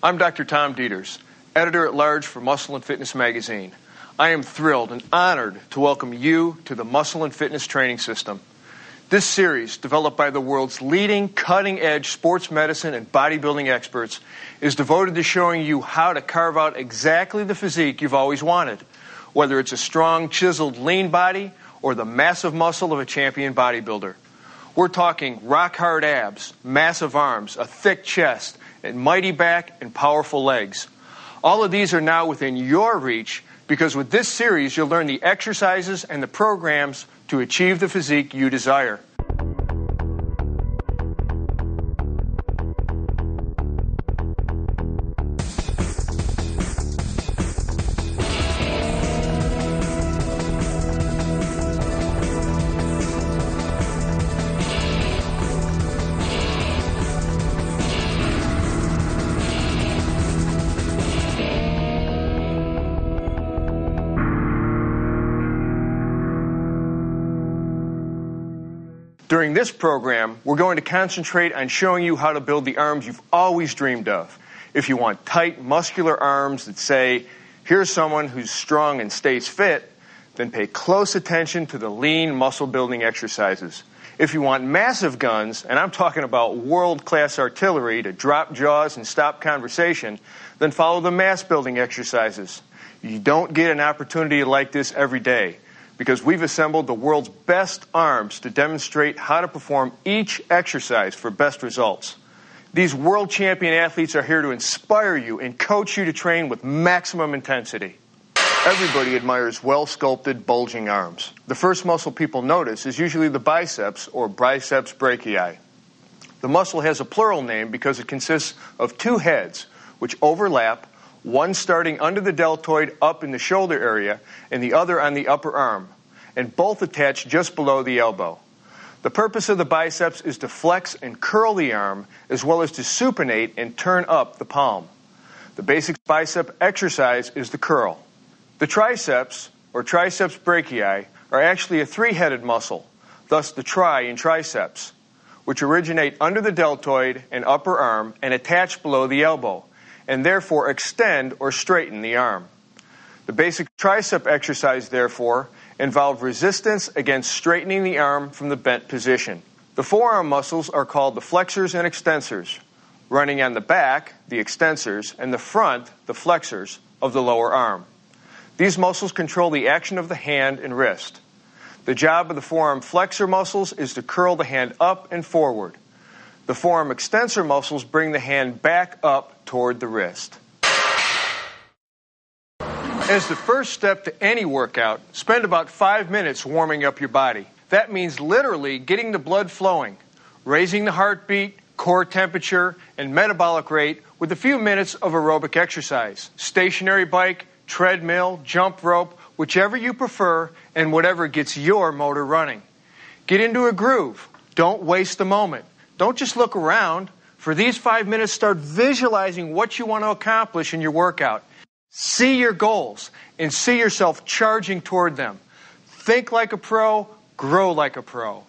I'm Dr. Tom Dieters, Editor-at-Large for Muscle and Fitness Magazine. I am thrilled and honored to welcome you to the Muscle and Fitness Training System. This series, developed by the world's leading cutting-edge sports medicine and bodybuilding experts, is devoted to showing you how to carve out exactly the physique you've always wanted, whether it's a strong, chiseled, lean body or the massive muscle of a champion bodybuilder. We're talking rock-hard abs, massive arms, a thick chest, and mighty back and powerful legs. All of these are now within your reach because with this series you'll learn the exercises and the programs to achieve the physique you desire. During this program, we're going to concentrate on showing you how to build the arms you've always dreamed of. If you want tight, muscular arms that say, here's someone who's strong and stays fit, then pay close attention to the lean muscle-building exercises. If you want massive guns, and I'm talking about world-class artillery to drop jaws and stop conversation, then follow the mass-building exercises. You don't get an opportunity like this every day, because we've assembled the world's best arms to demonstrate how to perform each exercise for best results. These world champion athletes are here to inspire you and coach you to train with maximum intensity. Everybody admires well-sculpted, bulging arms. The first muscle people notice is usually the biceps or biceps brachii. The muscle has a plural name because it consists of two heads, which overlap, one starting under the deltoid up in the shoulder area and the other on the upper arm, and both attached just below the elbow. The purpose of the biceps is to flex and curl the arm as well as to supinate and turn up the palm. The basic bicep exercise is the curl. The triceps, or triceps brachii, are actually a three-headed muscle, thus the tri in triceps, which originate under the deltoid and upper arm and attach below the elbow, and therefore extend or straighten the arm. The basic tricep exercise, therefore, involves resistance against straightening the arm from the bent position. The forearm muscles are called the flexors and extensors, running on the back, the extensors, and the front, the flexors, of the lower arm. These muscles control the action of the hand and wrist. The job of the forearm flexor muscles is to curl the hand up and forward. The forearm extensor muscles bring the hand back up toward the wrist. As the first step to any workout, spend about 5 minutes warming up your body. That means literally getting the blood flowing, raising the heartbeat, core temperature, and metabolic rate with a few minutes of aerobic exercise. Stationary bike, treadmill, jump rope, whichever you prefer, and whatever gets your motor running. Get into a groove. Don't waste a moment. Don't just look around. For these 5 minutes, start visualizing what you want to accomplish in your workout. See your goals and see yourself charging toward them. Think like a pro, grow like a pro.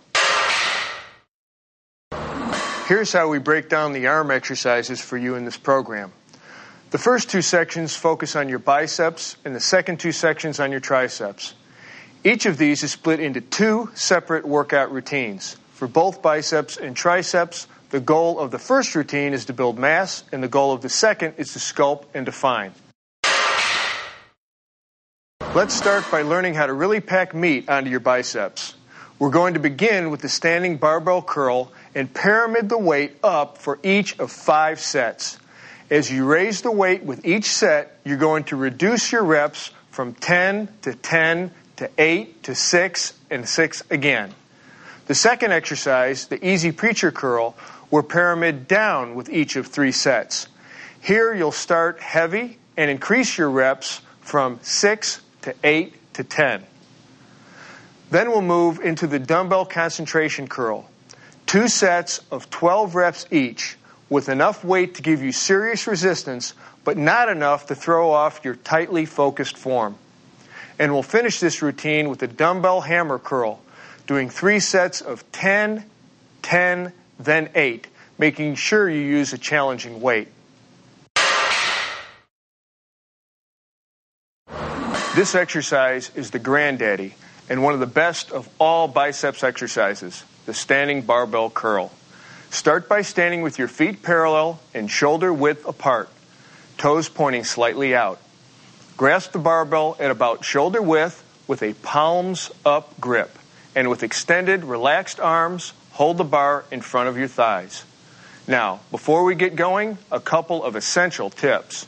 Here's how we break down the arm exercises for you in this program. The first two sections focus on your biceps and the second two sections on your triceps. Each of these is split into two separate workout routines. For both biceps and triceps, the goal of the first routine is to build mass, and the goal of the second is to sculpt and define. Let's start by learning how to really pack meat onto your biceps. We're going to begin with the standing barbell curl and pyramid the weight up for each of 5 sets. As you raise the weight with each set, you're going to reduce your reps from 10 to 10 to 8 to 6 and 6 again. The second exercise, the easy preacher curl, will pyramid down with each of 3 sets. Here you'll start heavy and increase your reps from 6 to 8 to 10. Then we'll move into the dumbbell concentration curl. 2 sets of 12 reps each with enough weight to give you serious resistance, but not enough to throw off your tightly focused form. And we'll finish this routine with a dumbbell hammer curl, doing 3 sets of 10, 10, then 8, making sure you use a challenging weight. This exercise is the granddaddy and one of the best of all biceps exercises, the standing barbell curl. Start by standing with your feet parallel and shoulder width apart, toes pointing slightly out. Grasp the barbell at about shoulder width with a palms up grip, and with extended, relaxed arms, hold the bar in front of your thighs. Now, before we get going, a couple of essential tips.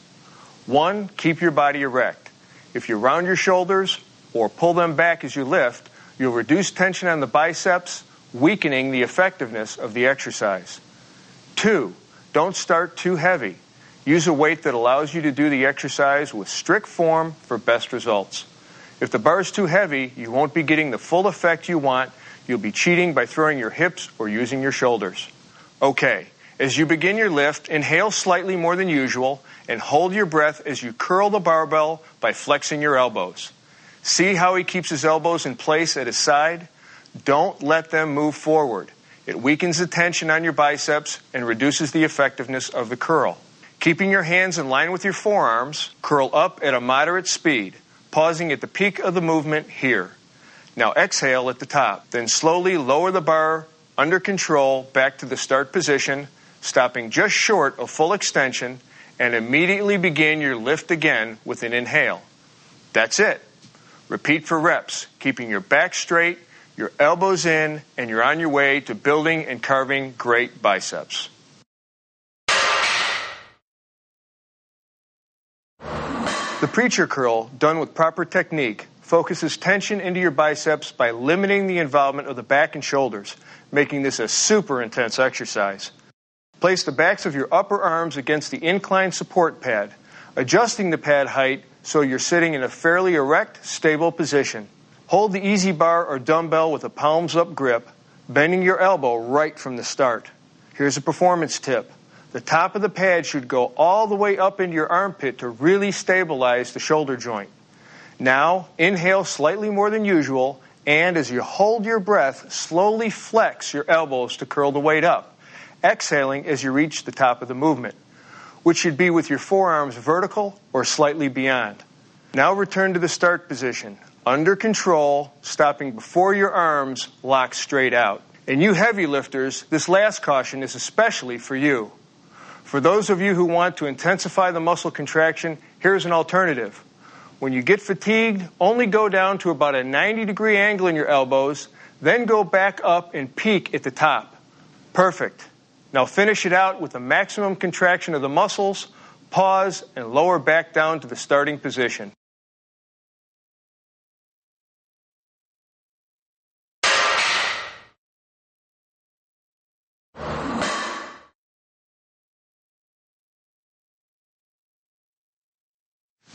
1, keep your body erect. If you round your shoulders or pull them back as you lift, you'll reduce tension on the biceps, weakening the effectiveness of the exercise. 2, don't start too heavy. Use a weight that allows you to do the exercise with strict form for best results. If the bar is too heavy, you won't be getting the full effect you want. You'll be cheating by throwing your hips or using your shoulders. Okay, as you begin your lift, inhale slightly more than usual and hold your breath as you curl the barbell by flexing your elbows. See how he keeps his elbows in place at his side? Don't let them move forward. It weakens the tension on your biceps and reduces the effectiveness of the curl. Keeping your hands in line with your forearms, curl up at a moderate speed, pausing at the peak of the movement here. Now exhale at the top. Then slowly lower the bar under control back to the start position, stopping just short of full extension, and immediately begin your lift again with an inhale. That's it. Repeat for reps, keeping your back straight, your elbows in, and you're on your way to building and carving great biceps. The preacher curl, done with proper technique, focuses tension into your biceps by limiting the involvement of the back and shoulders, making this a super intense exercise. Place the backs of your upper arms against the inclined support pad, adjusting the pad height so you're sitting in a fairly erect, stable position. Hold the easy bar or dumbbell with a palms-up grip, bending your elbow right from the start. Here's a performance tip. The top of the pad should go all the way up into your armpit to really stabilize the shoulder joint. Now, inhale slightly more than usual, and as you hold your breath, slowly flex your elbows to curl the weight up, exhaling as you reach the top of the movement, which should be with your forearms vertical or slightly beyond. Now return to the start position, under control, stopping before your arms lock straight out. And you heavy lifters, this last caution is especially for you. For those of you who want to intensify the muscle contraction, here's an alternative. When you get fatigued, only go down to about a 90-degree angle in your elbows, then go back up and peak at the top. Perfect. Now finish it out with a maximum contraction of the muscles, pause, and lower back down to the starting position.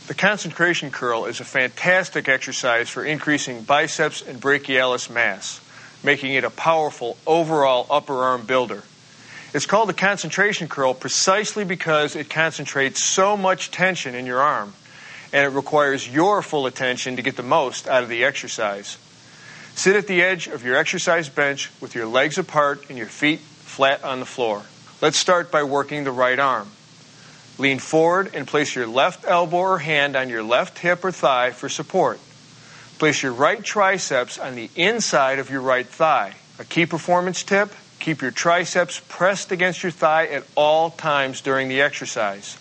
The concentration curl is a fantastic exercise for increasing biceps and brachialis mass, making it a powerful overall upper arm builder. It's called the concentration curl precisely because it concentrates so much tension in your arm, and it requires your full attention to get the most out of the exercise. Sit at the edge of your exercise bench with your legs apart and your feet flat on the floor. Let's start by working the right arm. Lean forward and place your left elbow or hand on your left hip or thigh for support. Place your right triceps on the inside of your right thigh. A key performance tip, keep your triceps pressed against your thigh at all times during the exercise.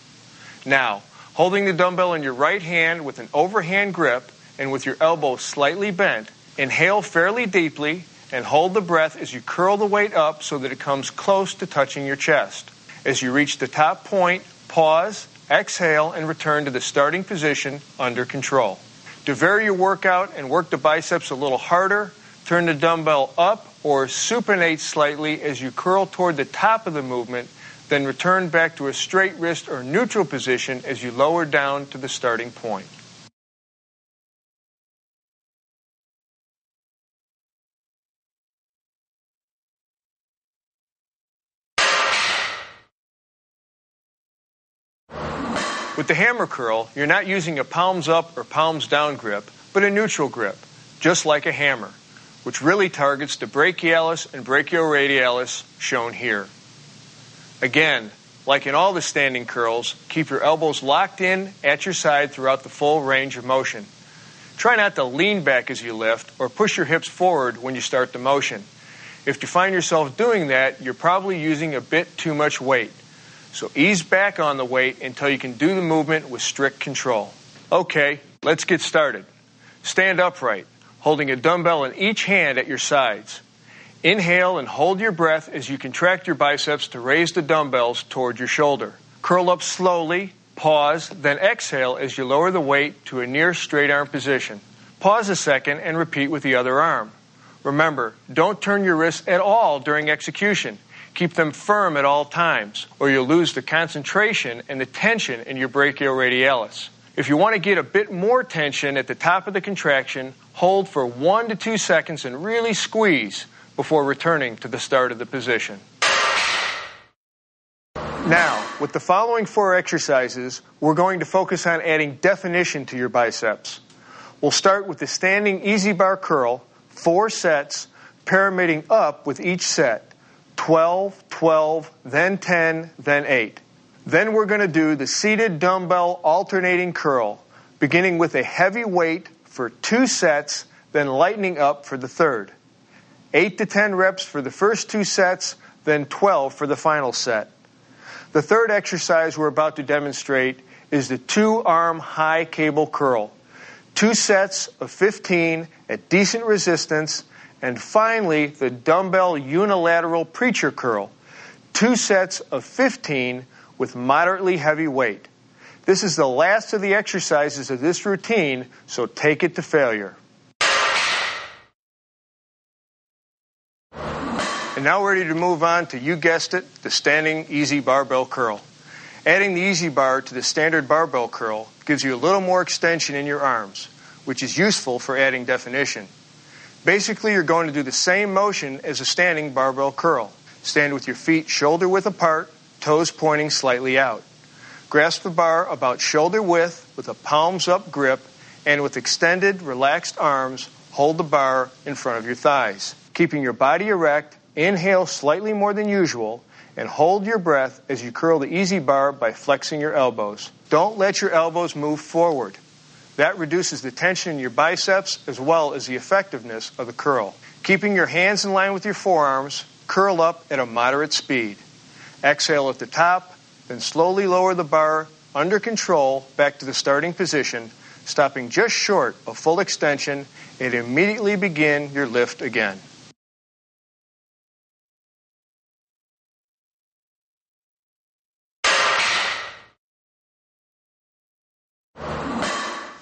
Now, holding the dumbbell in your right hand with an overhand grip and with your elbow slightly bent, inhale fairly deeply and hold the breath as you curl the weight up so that it comes close to touching your chest. As you reach the top point, pause, exhale, and return to the starting position under control. To vary your workout and work the biceps a little harder, turn the dumbbell up or supinate slightly as you curl toward the top of the movement, then return back to a straight wrist or neutral position as you lower down to the starting point. With the hammer curl, you're not using a palms up or palms down grip, but a neutral grip, just like a hammer, which really targets the brachialis and brachioradialis shown here. Again, like in all the standing curls, keep your elbows locked in at your side throughout the full range of motion. Try not to lean back as you lift or push your hips forward when you start the motion. If you find yourself doing that, you're probably using a bit too much weight. So ease back on the weight until you can do the movement with strict control. Okay, let's get started. Stand upright, holding a dumbbell in each hand at your sides. Inhale and hold your breath as you contract your biceps to raise the dumbbells toward your shoulder. Curl up slowly, pause, then exhale as you lower the weight to a near straight arm position. Pause a second and repeat with the other arm. Remember, don't turn your wrists at all during execution. Keep them firm at all times, or you'll lose the concentration and the tension in your brachioradialis. If you want to get a bit more tension at the top of the contraction, hold for 1 to 2 seconds and really squeeze before returning to the start of the position. Now, with the following 4 exercises, we're going to focus on adding definition to your biceps. We'll start with the standing easy bar curl, 4 sets, pyramiding up with each set. 12, 12, then 10, then 8. Then we're going to do the seated dumbbell alternating curl, beginning with a heavy weight for 2 sets, then lightening up for the third. 8 to 10 reps for the first 2 sets, then 12 for the final set. The third exercise we're about to demonstrate is the 2-arm high cable curl. 2 sets of 15 at decent resistance, and finally the dumbbell unilateral preacher curl. 2 sets of 15 with moderately heavy weight. This is the last of the exercises of this routine, so take it to failure. And now we're ready to move on to, you guessed it, the standing easy barbell curl. Adding the easy bar to the standard barbell curl gives you a little more extension in your arms, which is useful for adding definition. Basically, you're going to do the same motion as a standing barbell curl. Stand with your feet shoulder width apart, toes pointing slightly out. Grasp the bar about shoulder width with a palms up grip, and with extended, relaxed arms, hold the bar in front of your thighs. Keeping your body erect, inhale slightly more than usual, and hold your breath as you curl the easy bar by flexing your elbows. Don't let your elbows move forward. That reduces the tension in your biceps as well as the effectiveness of the curl. Keeping your hands in line with your forearms, curl up at a moderate speed. Exhale at the top, then slowly lower the bar under control back to the starting position, stopping just short of full extension, and immediately begin your lift again.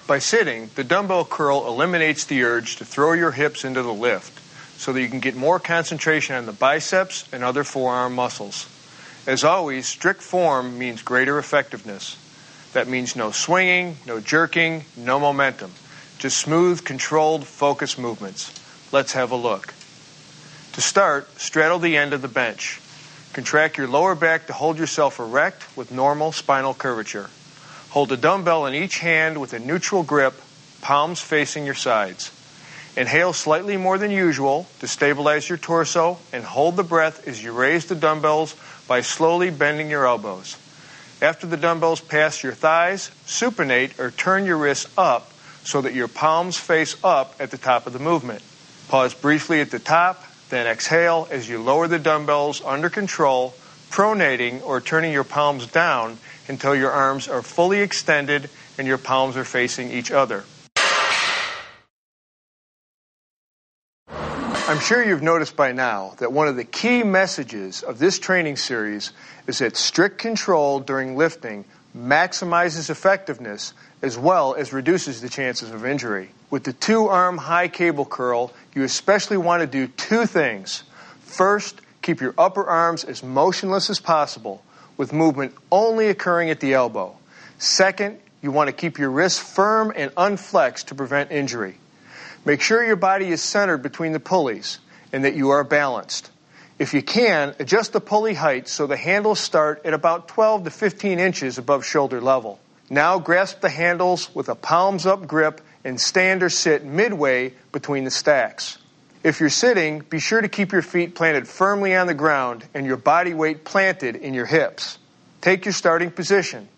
By sitting, the dumbbell curl eliminates the urge to throw your hips into the lift so that you can get more concentration on the biceps and other forearm muscles. As always, strict form means greater effectiveness. That means no swinging, no jerking, no momentum. Just smooth, controlled, focused movements. Let's have a look. To start, straddle the end of the bench. Contract your lower back to hold yourself erect with normal spinal curvature. Hold a dumbbell in each hand with a neutral grip, palms facing your sides. Inhale slightly more than usual to stabilize your torso, and hold the breath as you raise the dumbbells by slowly bending your elbows. After the dumbbells pass your thighs, supinate or turn your wrists up so that your palms face up at the top of the movement. Pause briefly at the top, then exhale as you lower the dumbbells under control, pronating or turning your palms down until your arms are fully extended and your palms are facing each other. I'm sure you've noticed by now that one of the key messages of this training series is that strict control during lifting maximizes effectiveness as well as reduces the chances of injury. With the 2-arm high cable curl, you especially want to do 2 things. First, keep your upper arms as motionless as possible, with movement only occurring at the elbow. Second, you want to keep your wrists firm and unflexed to prevent injury. Make sure your body is centered between the pulleys and that you are balanced. If you can, adjust the pulley height so the handles start at about 12 to 15 inches above shoulder level. Now grasp the handles with a palms-up grip and stand or sit midway between the stacks. If you're sitting, be sure to keep your feet planted firmly on the ground and your body weight planted in your hips. Take your starting position.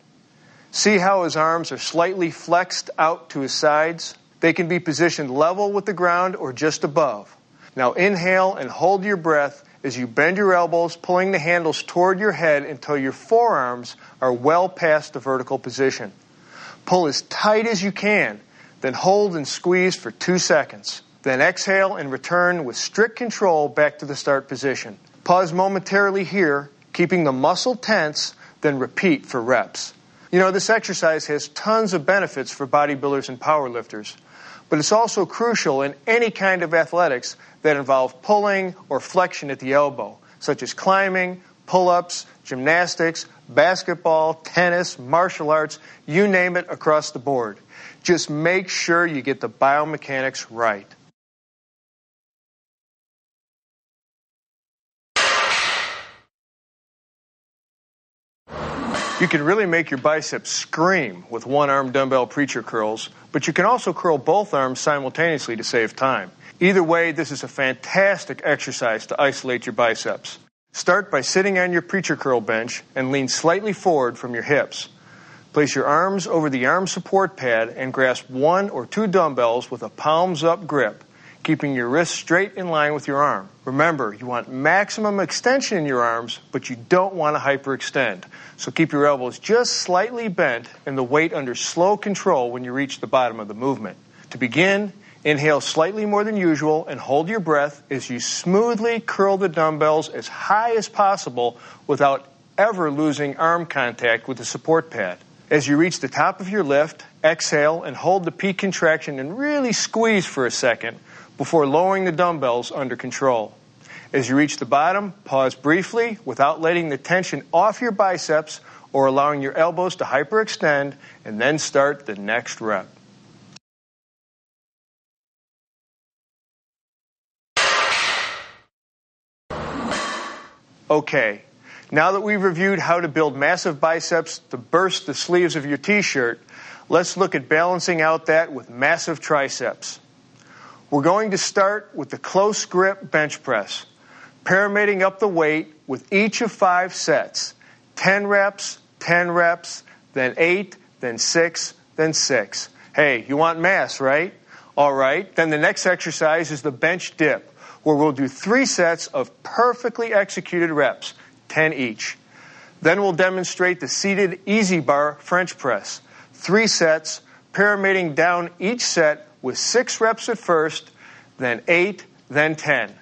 See how his arms are slightly flexed out to his sides? They can be positioned level with the ground or just above. Now inhale and hold your breath as you bend your elbows, pulling the handles toward your head until your forearms are well past the vertical position. Pull as tight as you can, then hold and squeeze for 2 seconds. Then exhale and return with strict control back to the start position. Pause momentarily here, keeping the muscle tense, then repeat for reps. You know, this exercise has tons of benefits for bodybuilders and powerlifters, but it's also crucial in any kind of athletics that involve pulling or flexion at the elbow, such as climbing, pull-ups, gymnastics, basketball, tennis, martial arts, you name it, across the board. Just make sure you get the biomechanics right. You can really make your biceps scream with one-arm dumbbell preacher curls, but you can also curl both arms simultaneously to save time. Either way, this is a fantastic exercise to isolate your biceps. Start by sitting on your preacher curl bench and lean slightly forward from your hips. Place your arms over the arm support pad and grasp 1 or 2 dumbbells with a palms-up grip, keeping your wrists straight in line with your arm. Remember, you want maximum extension in your arms, but you don't want to hyperextend. So keep your elbows just slightly bent and the weight under slow control when you reach the bottom of the movement. To begin, inhale slightly more than usual and hold your breath as you smoothly curl the dumbbells as high as possible without ever losing arm contact with the support pad. As you reach the top of your lift, exhale and hold the peak contraction and really squeeze for a second before lowering the dumbbells under control. As you reach the bottom, pause briefly without letting the tension off your biceps or allowing your elbows to hyperextend, and then start the next rep. Okay, now that we've reviewed how to build massive biceps to burst the sleeves of your t-shirt, let's look at balancing out that with massive triceps. We're going to start with the close grip bench press, pyramiding up the weight with each of 5 sets. 10 reps, then 8, then 6, then 6. Hey, you want mass, right? All right, then the next exercise is the bench dip, where we'll do 3 sets of perfectly executed reps, 10 each. Then we'll demonstrate the seated easy bar French press, 3 sets, pyramiding down each set with 6 reps at first, then 8, then 10.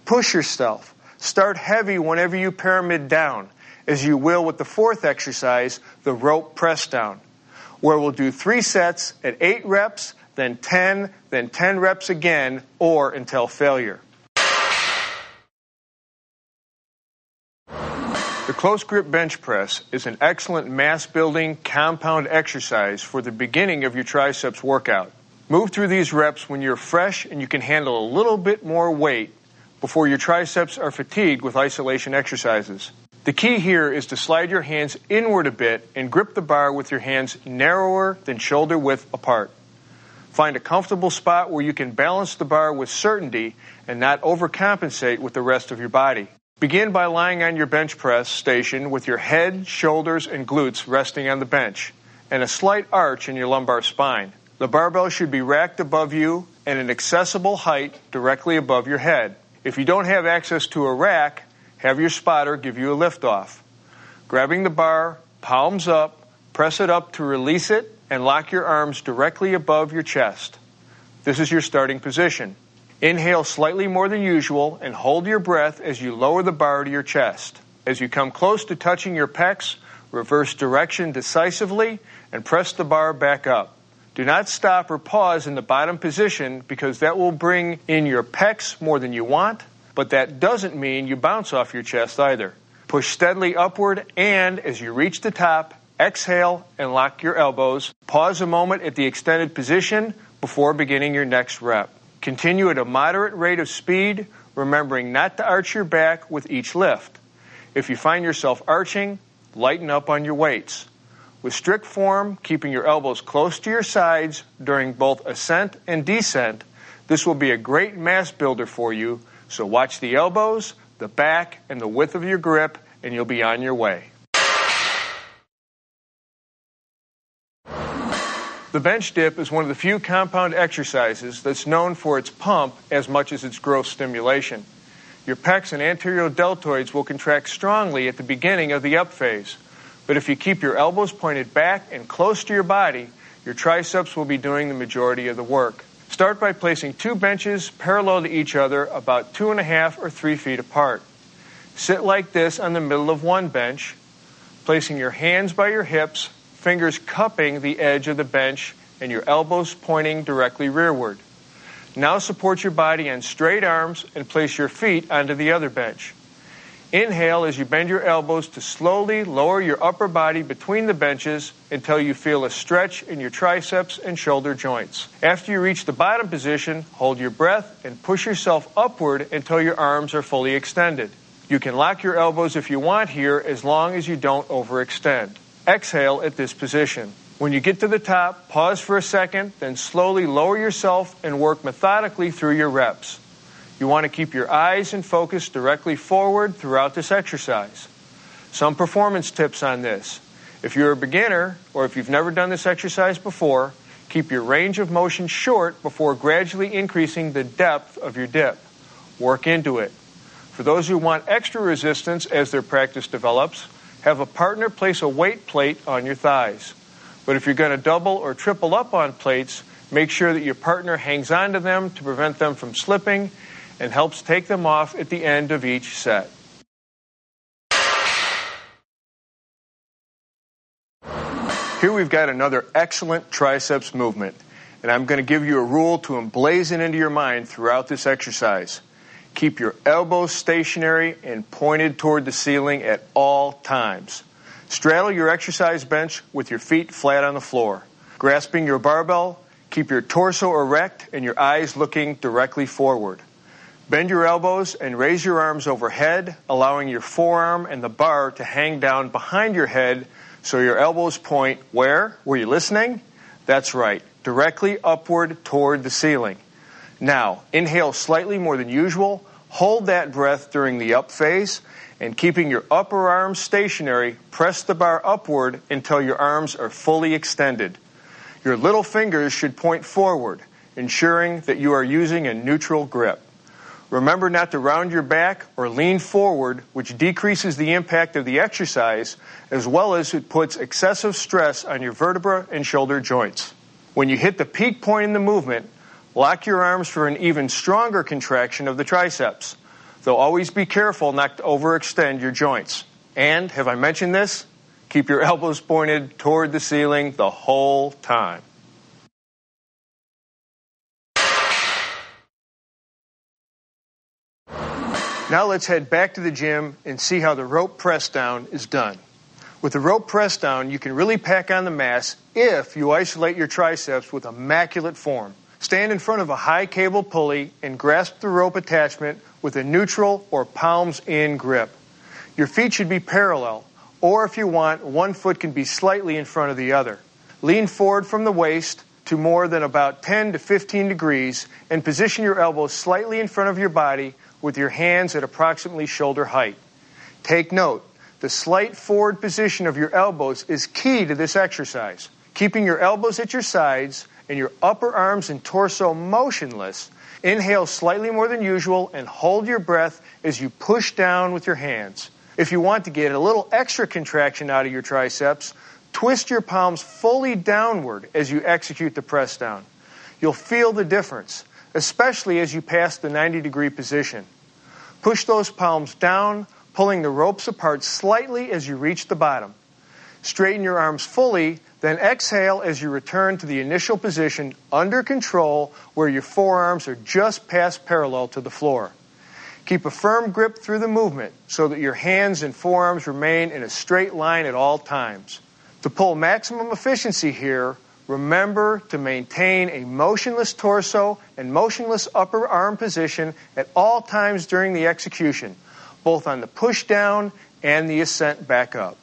Push yourself. Start heavy whenever you pyramid down, as you will with the 4th exercise, the rope press down, where we'll do 3 sets at 8 reps, then 10 reps again, or until failure. The close grip bench press is an excellent mass-building compound exercise for the beginning of your triceps workout. Move through these reps when you're fresh and you can handle a little bit more weight before your triceps are fatigued with isolation exercises. The key here is to slide your hands inward a bit and grip the bar with your hands narrower than shoulder width apart. Find a comfortable spot where you can balance the bar with certainty and not overcompensate with the rest of your body. Begin by lying on your bench press station with your head, shoulders, and glutes resting on the bench, and a slight arch in your lumbar spine. The barbell should be racked above you and an accessible height directly above your head. If you don't have access to a rack, have your spotter give you a lift off. Grabbing the bar, palms up, press it up to release it, and lock your arms directly above your chest. This is your starting position. Inhale slightly more than usual and hold your breath as you lower the bar to your chest. As you come close to touching your pecs, reverse direction decisively and press the bar back up. Do not stop or pause in the bottom position because that will bring in your pecs more than you want, but that doesn't mean you bounce off your chest either. Push steadily upward and, as you reach the top, exhale and lock your elbows. Pause a moment at the extended position before beginning your next rep. Continue at a moderate rate of speed, remembering not to arch your back with each lift. If you find yourself arching, lighten up on your weights. With strict form, keeping your elbows close to your sides during both ascent and descent, this will be a great mass builder for you, so watch the elbows, the back, and the width of your grip, and you'll be on your way. The bench dip is one of the few compound exercises that's known for its pump as much as its growth stimulation. Your pecs and anterior deltoids will contract strongly at the beginning of the up phase, but if you keep your elbows pointed back and close to your body, your triceps will be doing the majority of the work. Start by placing 2 benches parallel to each other about 2.5 or 3 feet apart. Sit like this on the middle of one bench, placing your hands by your hips, fingers cupping the edge of the bench, and your elbows pointing directly rearward. Now support your body on straight arms and place your feet onto the other bench. Inhale as you bend your elbows to slowly lower your upper body between the benches until you feel a stretch in your triceps and shoulder joints. After you reach the bottom position, hold your breath and push yourself upward until your arms are fully extended. You can lock your elbows if you want here, as long as you don't overextend. Exhale at this position. When you get to the top, pause for a second, then slowly lower yourself and work methodically through your reps. You want to keep your eyes and focus directly forward throughout this exercise. Some performance tips on this. If you're a beginner, or if you've never done this exercise before, keep your range of motion short before gradually increasing the depth of your dip. Work into it. For those who want extra resistance as their practice develops, have a partner place a weight plate on your thighs. But if you're going to double or triple up on plates, make sure that your partner hangs on to them to prevent them from slipping and helps take them off at the end of each set. Here we've got another excellent triceps movement, and I'm going to give you a rule to emblazon into your mind throughout this exercise. Keep your elbows stationary and pointed toward the ceiling at all times. Straddle your exercise bench with your feet flat on the floor. Grasping your barbell, keep your torso erect and your eyes looking directly forward. Bend your elbows and raise your arms overhead, allowing your forearm and the bar to hang down behind your head so your elbows point where? Were you listening? That's right, directly upward toward the ceiling. Now, inhale slightly more than usual, hold that breath during the up phase, and keeping your upper arms stationary, press the bar upward until your arms are fully extended. Your little fingers should point forward, ensuring that you are using a neutral grip. Remember not to round your back or lean forward, which decreases the impact of the exercise, as well as it puts excessive stress on your vertebra and shoulder joints. When you hit the peak point in the movement, lock your arms for an even stronger contraction of the triceps, though always be careful not to overextend your joints. And, have I mentioned this? Keep your elbows pointed toward the ceiling the whole time. Now let's head back to the gym and see how the rope press down is done. With the rope press down, you can really pack on the mass if you isolate your triceps with immaculate form. Stand in front of a high cable pulley and grasp the rope attachment with a neutral or palms-in grip. Your feet should be parallel, or if you want, one foot can be slightly in front of the other. Lean forward from the waist to more than about 10 to 15 degrees and position your elbows slightly in front of your body with your hands at approximately shoulder height. Take note, the slight forward position of your elbows is key to this exercise. Keeping your elbows at your sides and your upper arms and torso motionless, inhale slightly more than usual and hold your breath as you push down with your hands. If you want to get a little extra contraction out of your triceps, twist your palms fully downward as you execute the press down. You'll feel the difference, especially as you pass the 90-degree position. Push those palms down, pulling the ropes apart slightly as you reach the bottom. Straighten your arms fully, then exhale as you return to the initial position under control where your forearms are just past parallel to the floor. Keep a firm grip through the movement so that your hands and forearms remain in a straight line at all times. To pull maximum efficiency here, remember to maintain a motionless torso and motionless upper arm position at all times during the execution, both on the push down and the ascent back up.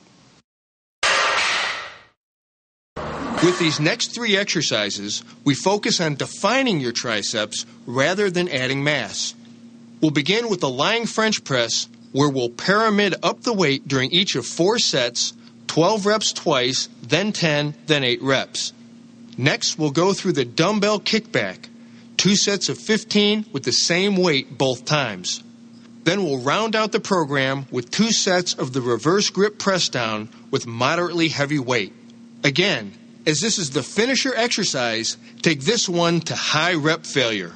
With these next 3 exercises, we focus on defining your triceps rather than adding mass. We'll begin with the lying French press, where we'll pyramid up the weight during each of 4 sets, 12 reps twice, then 10, then 8 reps. Next, we'll go through the dumbbell kickback, 2 sets of 15 with the same weight both times. Then we'll round out the program with 2 sets of the reverse grip press down with moderately heavy weight. Again, as this is the finisher exercise, take this one to high rep failure.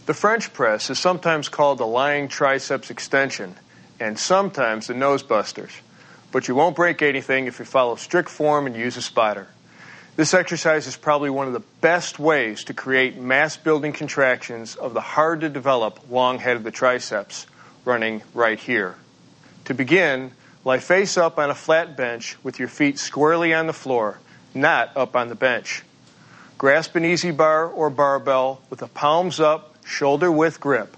The French press is sometimes called the lying triceps extension and sometimes the nose busters, but you won't break anything if you follow strict form and use a spotter. This exercise is probably one of the best ways to create mass-building contractions of the hard-to-develop long head of the triceps, running right here. To begin, lie face up on a flat bench with your feet squarely on the floor, not up on the bench. Grasp an easy bar or barbell with the palms up, shoulder-width grip.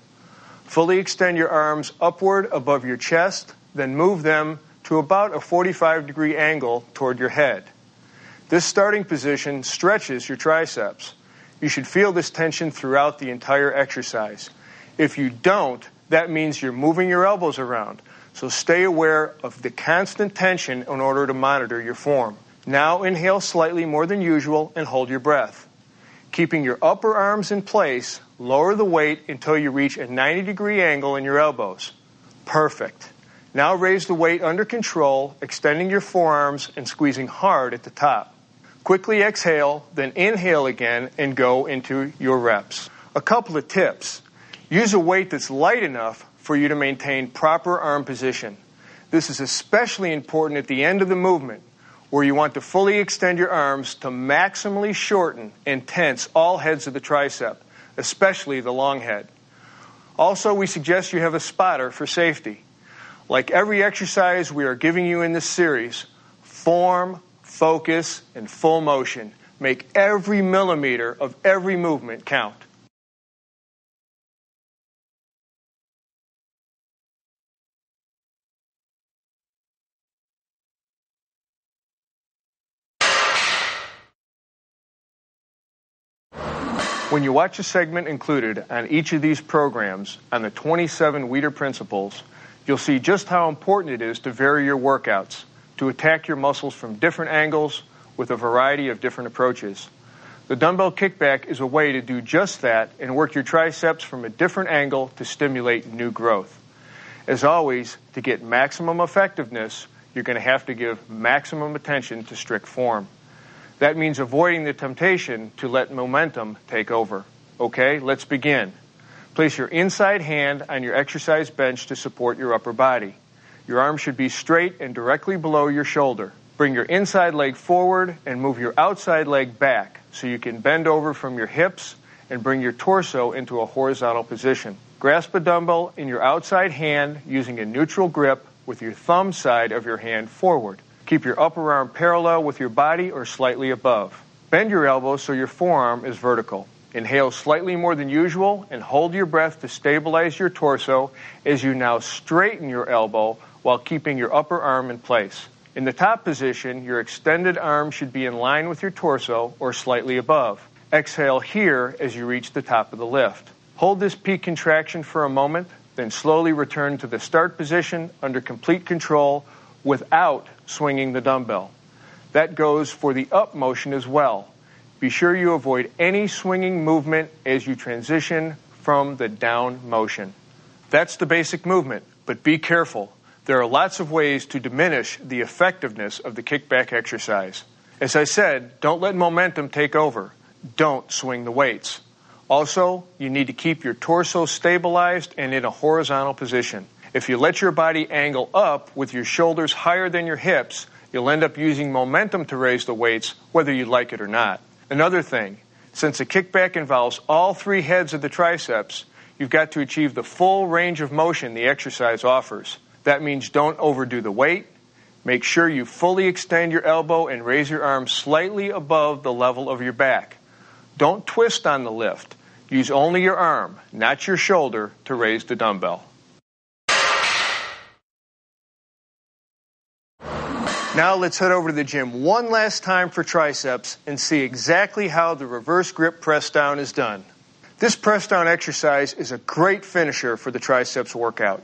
Fully extend your arms upward above your chest, then move them to about a 45-degree angle toward your head. This starting position stretches your triceps. You should feel this tension throughout the entire exercise. If you don't, that means you're moving your elbows around. So stay aware of the constant tension in order to monitor your form. Now inhale slightly more than usual and hold your breath. Keeping your upper arms in place, lower the weight until you reach a 90-degree angle in your elbows. Perfect. Now raise the weight under control, extending your forearms and squeezing hard at the top. Quickly exhale, then inhale again and go into your reps. A couple of tips. Use a weight that's light enough for you to maintain proper arm position. This is especially important at the end of the movement, where you want to fully extend your arms to maximally shorten and tense all heads of the tricep, especially the long head. Also, we suggest you have a spotter for safety. Like every exercise we are giving you in this series, form, focus, and full motion. Make every millimeter of every movement count. When you watch a segment included on each of these programs on the 27 Weider principles, you'll see just how important it is to vary your workouts, to attack your muscles from different angles with a variety of different approaches. The dumbbell kickback is a way to do just that and work your triceps from a different angle to stimulate new growth. As always, to get maximum effectiveness, you're going to have to give maximum attention to strict form. That means avoiding the temptation to let momentum take over. Okay, let's begin. Place your inside hand on your exercise bench to support your upper body. Your arm should be straight and directly below your shoulder. Bring your inside leg forward and move your outside leg back so you can bend over from your hips and bring your torso into a horizontal position. Grasp a dumbbell in your outside hand using a neutral grip with your thumb side of your hand forward. Keep your upper arm parallel with your body or slightly above. Bend your elbows so your forearm is vertical. Inhale slightly more than usual and hold your breath to stabilize your torso as you now straighten your elbow while keeping your upper arm in place. In the top position, your extended arm should be in line with your torso or slightly above. Exhale here as you reach the top of the lift. Hold this peak contraction for a moment, then slowly return to the start position under complete control without swinging the dumbbell. That goes for the up motion as well. Be sure you avoid any swinging movement as you transition from the down motion. That's the basic movement, but be careful. There are lots of ways to diminish the effectiveness of the kickback exercise. As I said, don't let momentum take over. Don't swing the weights. Also, you need to keep your torso stabilized and in a horizontal position. If you let your body angle up with your shoulders higher than your hips, you'll end up using momentum to raise the weights, whether you like it or not. Another thing, since a kickback involves all 3 heads of the triceps, you've got to achieve the full range of motion the exercise offers. That means don't overdo the weight. Make sure you fully extend your elbow and raise your arm slightly above the level of your back. Don't twist on the lift. Use only your arm, not your shoulder, to raise the dumbbell. Now let's head over to the gym one last time for triceps and see exactly how the reverse grip press down is done. This press down exercise is a great finisher for the triceps workout.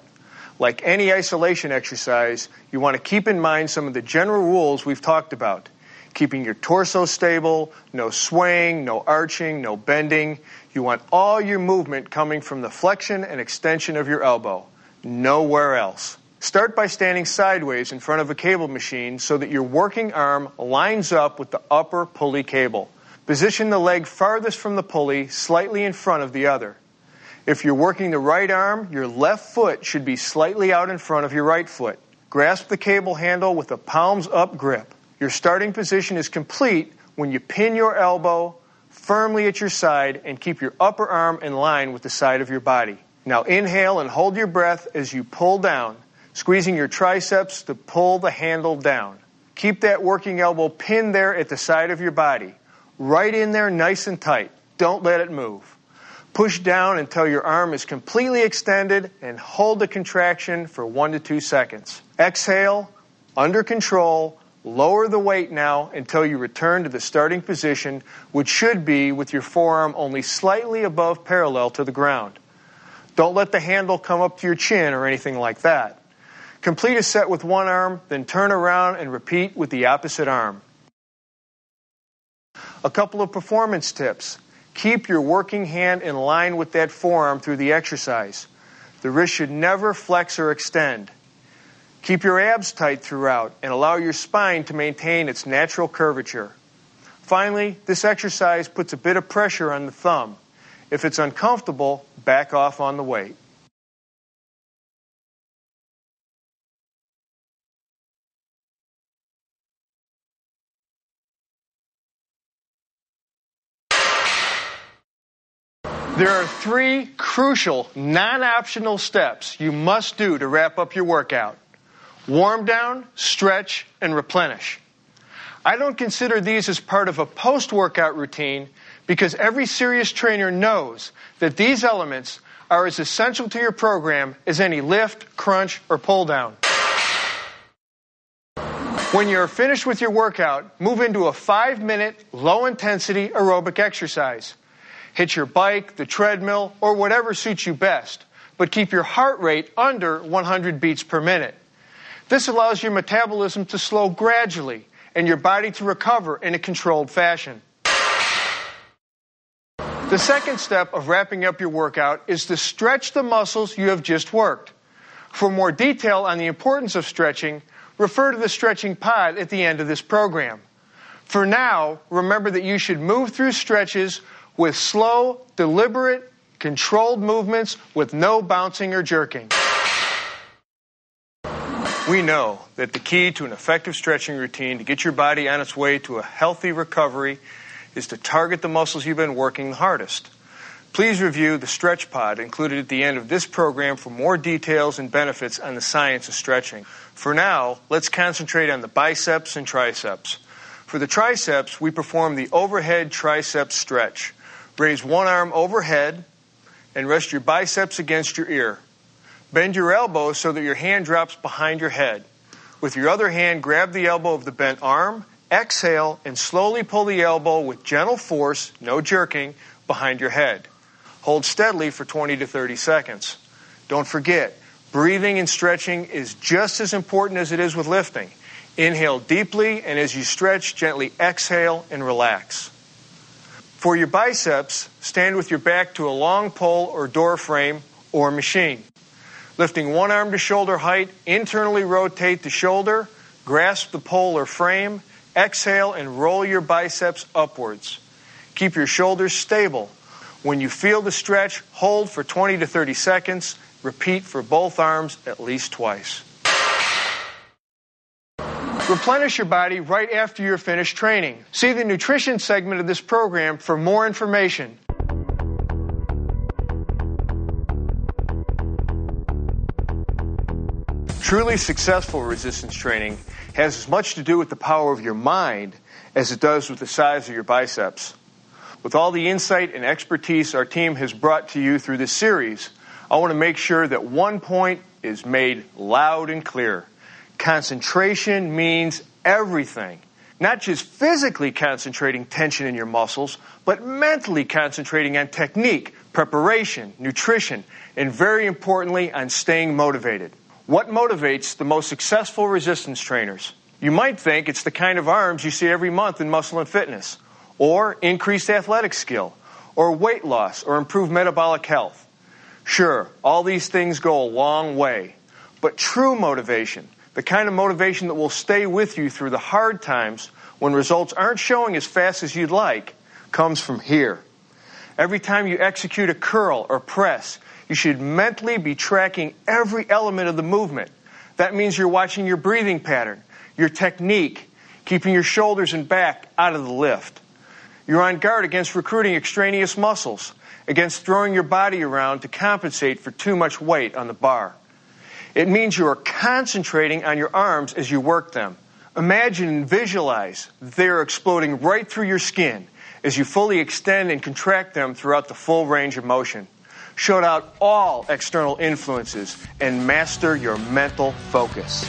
Like any isolation exercise, you want to keep in mind some of the general rules we've talked about. Keeping your torso stable, no swaying, no arching, no bending. You want all your movement coming from the flexion and extension of your elbow. Nowhere else. Start by standing sideways in front of a cable machine so that your working arm lines up with the upper pulley cable. Position the leg farthest from the pulley, slightly in front of the other. If you're working the right arm, your left foot should be slightly out in front of your right foot. Grasp the cable handle with a palms-up grip. Your starting position is complete when you pin your elbow firmly at your side and keep your upper arm in line with the side of your body. Now inhale and hold your breath as you pull down, squeezing your triceps to pull the handle down. Keep that working elbow pinned there at the side of your body. Right in there nice and tight. Don't let it move. Push down until your arm is completely extended and hold the contraction for 1 to 2 seconds. Exhale, under control. Lower the weight now until you return to the starting position, which should be with your forearm only slightly above parallel to the ground. Don't let the handle come up to your chin or anything like that. Complete a set with one arm, then turn around and repeat with the opposite arm. A couple of performance tips. Keep your working hand in line with that forearm through the exercise. The wrist should never flex or extend. Keep your abs tight throughout and allow your spine to maintain its natural curvature. Finally, this exercise puts a bit of pressure on the thumb. If it's uncomfortable, back off on the weight. There are 3 crucial, non-optional steps you must do to wrap up your workout. Warm down, stretch, and replenish. I don't consider these as part of a post-workout routine because every serious trainer knows that these elements are as essential to your program as any lift, crunch, or pull down. When you're finished with your workout, move into a 5-minute, low-intensity aerobic exercise. Hit your bike, the treadmill, or whatever suits you best, but keep your heart rate under 100 beats per minute. This allows your metabolism to slow gradually and your body to recover in a controlled fashion. The second step of wrapping up your workout is to stretch the muscles you have just worked. For more detail on the importance of stretching, refer to the stretching pod at the end of this program. For now, remember that you should move through stretches with slow, deliberate, controlled movements with no bouncing or jerking. We know that the key to an effective stretching routine to get your body on its way to a healthy recovery is to target the muscles you've been working the hardest. Please review the stretch pod included at the end of this program for more details and benefits on the science of stretching. For now, let's concentrate on the biceps and triceps. For the triceps, we perform the overhead tricep stretch. Raise one arm overhead and rest your biceps against your ear. Bend your elbow so that your hand drops behind your head. With your other hand, grab the elbow of the bent arm, exhale, and slowly pull the elbow with gentle force, no jerking, behind your head. Hold steadily for 20 to 30 seconds. Don't forget, breathing and stretching is just as important as it is with lifting. Inhale deeply, and as you stretch, gently exhale and relax. For your biceps, stand with your back to a long pole or door frame or machine. Lifting one arm to shoulder height, internally rotate the shoulder, grasp the pole or frame, exhale and roll your biceps upwards. Keep your shoulders stable. When you feel the stretch, hold for 20 to 30 seconds. Repeat for both arms at least twice. Replenish your body right after you're finished training. See the nutrition segment of this program for more information. Truly successful resistance training has as much to do with the power of your mind as it does with the size of your biceps. With all the insight and expertise our team has brought to you through this series, I want to make sure that one point is made loud and clear. Concentration means everything. Not just physically concentrating tension in your muscles, but mentally concentrating on technique, preparation, nutrition, and very importantly, on staying motivated. What motivates the most successful resistance trainers? You might think it's the kind of arms you see every month in Muscle and Fitness, or increased athletic skill, or weight loss, or improved metabolic health. Sure, all these things go a long way, but true motivation, the kind of motivation that will stay with you through the hard times when results aren't showing as fast as you'd like, comes from here. Every time you execute a curl or press, you should mentally be tracking every element of the movement. That means you're watching your breathing pattern, your technique, keeping your shoulders and back out of the lift. You're on guard against recruiting extraneous muscles, against throwing your body around to compensate for too much weight on the bar. It means you are concentrating on your arms as you work them. Imagine and visualize that they are exploding right through your skin as you fully extend and contract them throughout the full range of motion. Shut out all external influences and master your mental focus.